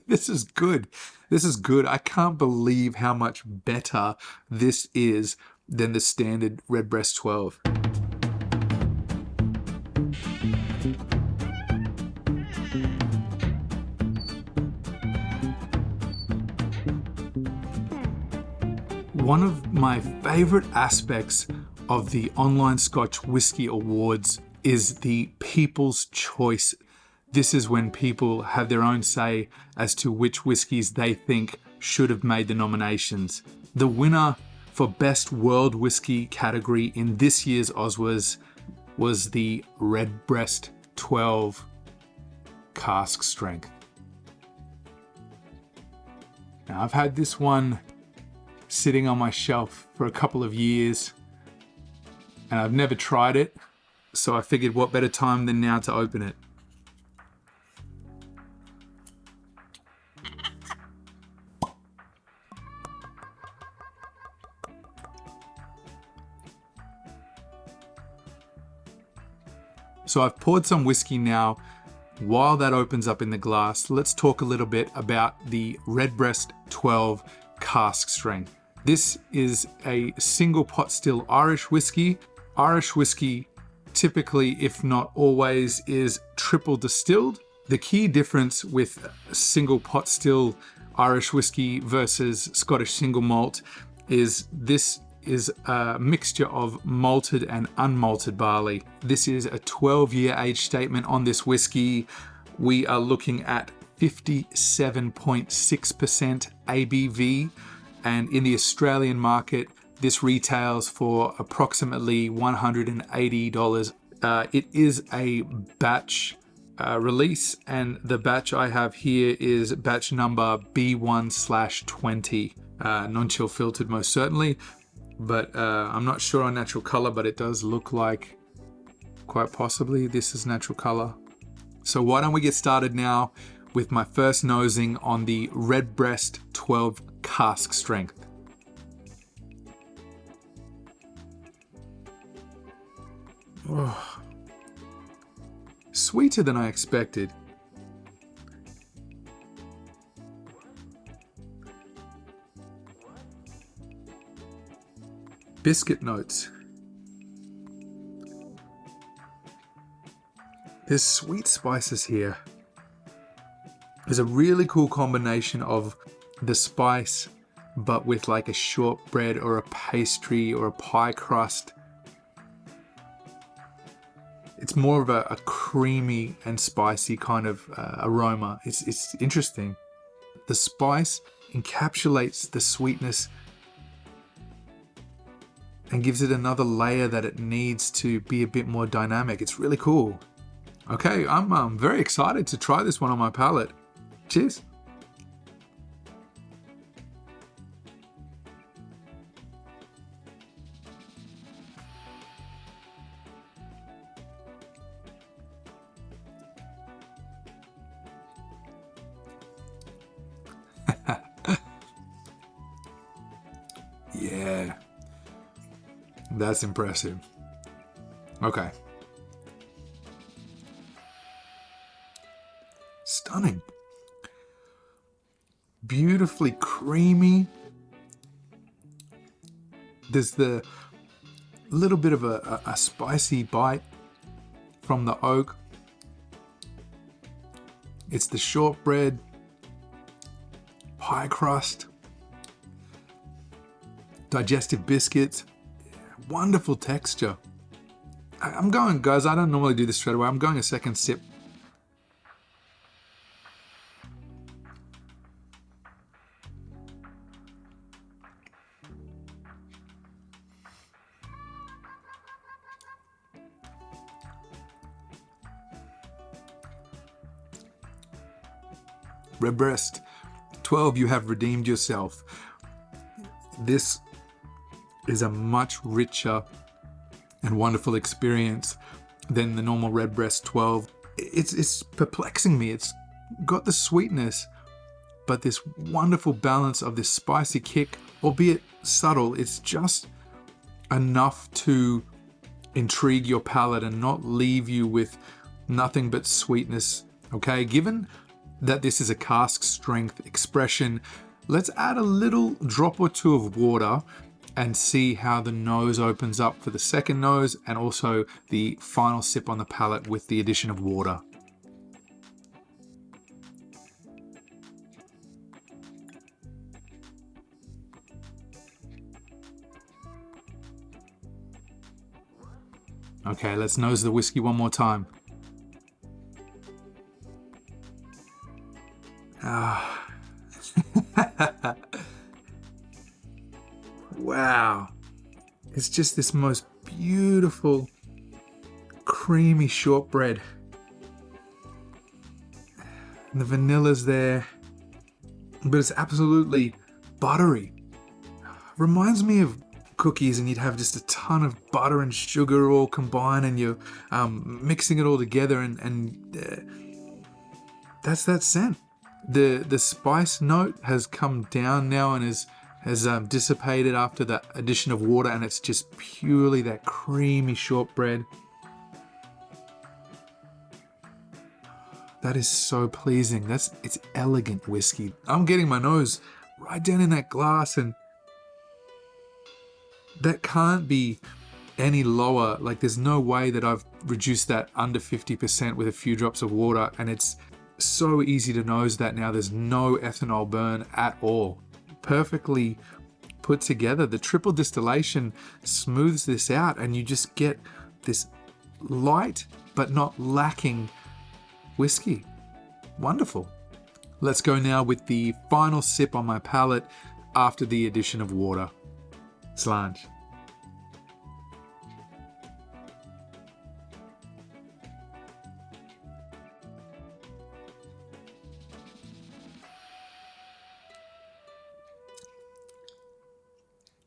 This is good. This is good. I can't believe how much better this is than the standard Redbreast 12. One of my favorite aspects of the Online Scotch Whisky Awards is the People's Choice. This is when people have their own say as to which whiskies they think should have made the nominations. The winner for Best World Whisky category in this year's OSWAs was the Redbreast 12 Cask Strength. Now, I've had this one sitting on my shelf for a couple of years and I've never tried it, so I figured what better time than now to open it. So I've poured some whiskey now. While that opens up in the glass, let's talk a little bit about the Redbreast 12 Cask Strength. This is a single pot still Irish whiskey. Irish whiskey typically, if not always, is triple distilled. The key difference with single pot still Irish whiskey versus Scottish single malt is this is a mixture of malted and unmalted barley. This is a 12-year age statement on this whiskey. We are looking at 57.6% ABV, and in the Australian market, this retails for approximately $180. It is a batch release, and the batch I have here is batch number B1/20, non-chill filtered most certainly. But I'm not sure on natural color, but it does look like quite possibly this is natural color. So why don't we get started now with my first nosing on the Redbreast 12 Cask Strength. Oh, sweeter than I expected. Biscuit notes. There's sweet spices here. There's a really cool combination of the spice, but with like a shortbread or a pastry or a pie crust. It's more of a creamy and spicy kind of aroma. It's interesting. The spice encapsulates the sweetness and gives it another layer that it needs to be a bit more dynamic. It's really cool. Okay, I'm very excited to try this one on my palate. Cheers. Yeah. That's impressive. Okay. Stunning. Beautifully creamy. There's the little bit of a spicy bite from the oak. It's the shortbread, pie crust, digestive biscuits. Wonderful texture. I'm going, guys, I don't normally do this straight away. I'm going a second sip. Redbreast 12, you have redeemed yourself. This is a much richer and wonderful experience than the normal Redbreast 12. It's perplexing me. It's got the sweetness, but this wonderful balance of this spicy kick, albeit subtle. It's just enough to intrigue your palate and not leave you with nothing but sweetness. Okay, given that this is a cask strength expression, let's add a little drop or two of water and see how the nose opens up for the second nose and also the final sip on the palate with the addition of water. Okay, let's nose the whiskey one more time. Wow. It's just this most beautiful, creamy shortbread. And the vanilla's there, but it's absolutely buttery. Reminds me of cookies, and you'd have just a ton of butter and sugar all combined, and you're mixing it all together, and that's that scent. The spice note has come down now and has dissipated after the addition of water, and it's just purely that creamy shortbread. That is so pleasing. It's elegant whiskey. I'm getting my nose right down in that glass, and that can't be any lower. Like, there's no way that I've reduced that under 50% with a few drops of water, and it's so easy to nose that now. There's no ethanol burn at all. Perfectly put together. The triple distillation smooths this out, and you just get this light but not lacking whiskey. Wonderful. Let's go now with the final sip on my palate after the addition of water. Slange.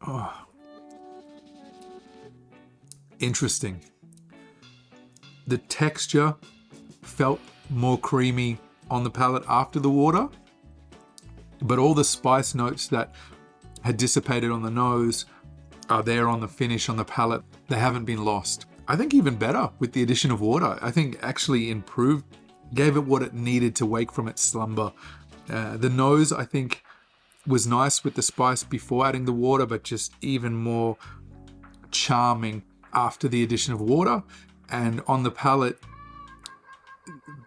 Oh. Interesting. The texture felt more creamy on the palate after the water, but all the spice notes that had dissipated on the nose are there on the finish on the palate. They haven't been lost. I think even better with the addition of water. I think actually improved, gave it what it needed to wake from its slumber. The nose, I think, was nice with the spice before adding the water, but just even more charming after the addition of water. And on the palate,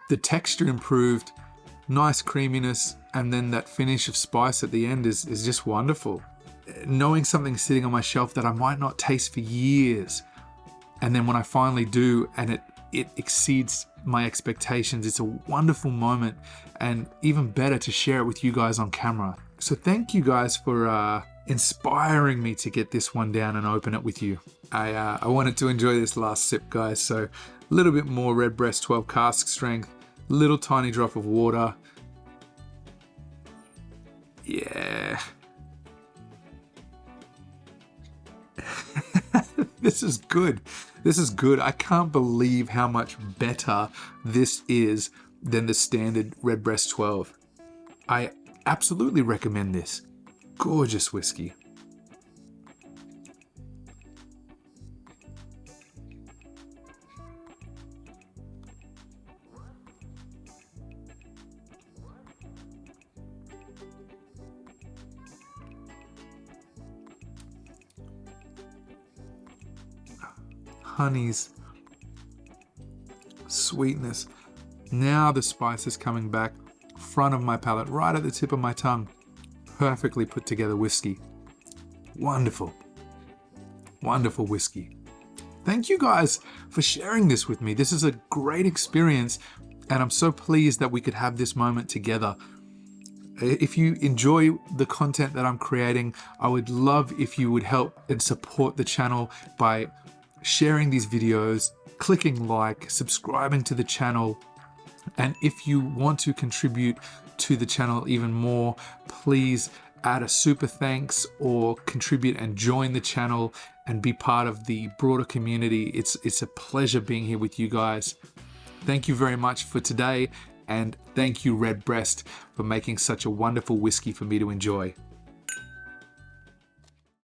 the texture improved, nice creaminess, and then that finish of spice at the end is just wonderful. Knowing something sitting on my shelf that I might not taste for years, and then when I finally do and it exceeds my expectations, it's a wonderful moment, and even better to share it with you guys on camera. So thank you guys for inspiring me to get this one down and open it with you. I wanted to enjoy this last sip, guys, so a little bit more Redbreast 12 cask strength, little tiny drop of water. Yeah. This is good. This is good. I can't believe how much better this is than the standard Redbreast 12. I absolutely recommend this. Gorgeous whiskey. Honey's sweetness. Now the spice is coming back, front of my palate, right at the tip of my tongue. Perfectly put together whiskey. Wonderful. Wonderful whiskey. Thank you guys for sharing this with me. This is a great experience, and I'm so pleased that we could have this moment together. If you enjoy the content that I'm creating, I would love if you would help and support the channel by sharing these videos, clicking like, subscribing to the channel, and if you want to contribute to the channel even more, please add a super thanks or contribute and join the channel and be part of the broader community. It's a pleasure being here with you guys. Thank you very much for today, and thank you Redbreast for making such a wonderful whiskey for me to enjoy.